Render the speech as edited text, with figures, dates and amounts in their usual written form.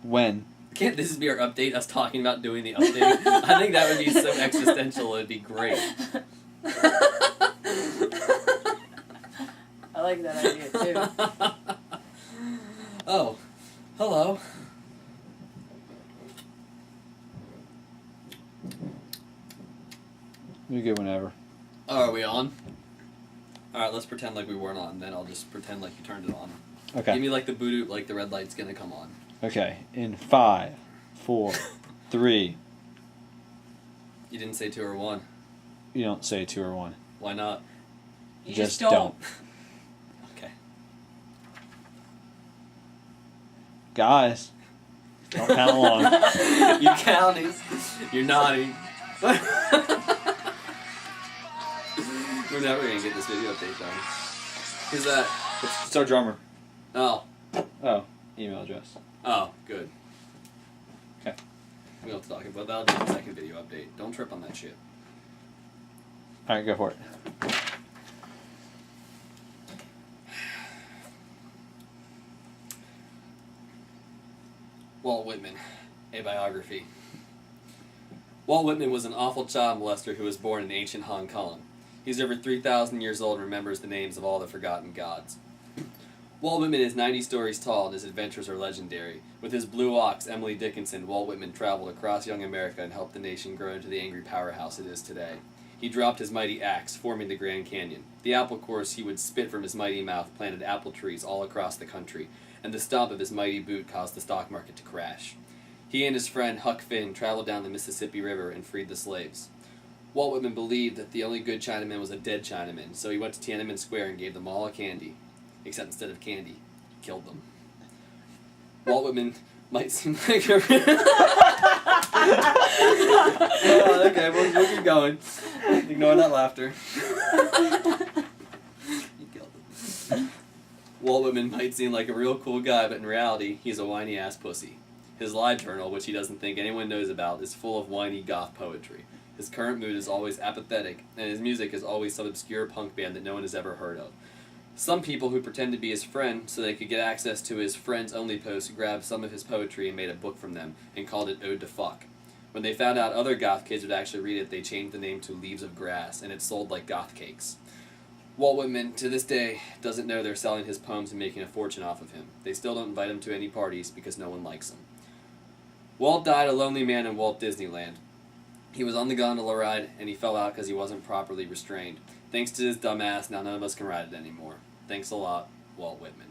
When? Can't this be our update, us talking about doing the update? I think that would be so existential, it would be great. I like that idea, too. Oh, hello. You're good whenever. Oh, are we on? Alright, let's pretend like we weren't on, then I'll just pretend like you turned it on. Okay. Give me like the boot, like the red light's gonna come on. Okay. In 5, 4, 3. You didn't say 2 or 1. You don't say 2 or 1. Why not? You just don't. Okay. Guys, don't count along. You're counting. You're nodding. We're never gonna get this video update done. Who's that? It's our drummer. Oh. Oh, email address. Oh, good. Okay. We don't have to talk about that. I'll do the second video update. Don't trip on that shit. Alright, go for it. Walt Whitman, a biography. Walt Whitman was an awful child molester who was born in ancient Hong Kong. He's over 3,000 years old and remembers the names of all the forgotten gods. Walt Whitman is 90 stories tall and his adventures are legendary. With his blue ox, Emily Dickinson, Walt Whitman traveled across young America and helped the nation grow into the angry powerhouse it is today. He dropped his mighty axe, forming the Grand Canyon. The apple course he would spit from his mighty mouth planted apple trees all across the country, and the stomp of his mighty boot caused the stock market to crash. He and his friend Huck Finn traveled down the Mississippi River and freed the slaves. Walt Whitman believed that the only good Chinaman was a dead Chinaman, so he went to Tiananmen Square and gave them all a candy. Except instead of candy, he killed them. Walt Whitman might seem like a... Oh, okay, we'll keep going. Ignore that laughter. You killed him. Walt Whitman might seem like a real cool guy, but in reality, he's a whiny-ass pussy. His live journal, which he doesn't think anyone knows about, is full of whiny goth poetry. His current mood is always apathetic, and his music is always some obscure punk band that no one has ever heard of. Some people who pretend to be his friend so they could get access to his friends-only posts grabbed some of his poetry and made a book from them and called it Ode to Fuck. When they found out other goth kids would actually read it, they changed the name to Leaves of Grass, and it sold like goth cakes. Walt Whitman, to this day, doesn't know they're selling his poems and making a fortune off of him. They still don't invite him to any parties because no one likes him. Walt died a lonely man in Walt Disneyland. He was on the gondola ride, and he fell out because he wasn't properly restrained. Thanks to his dumb ass, now none of us can ride it anymore. Thanks a lot, Walt Whitman.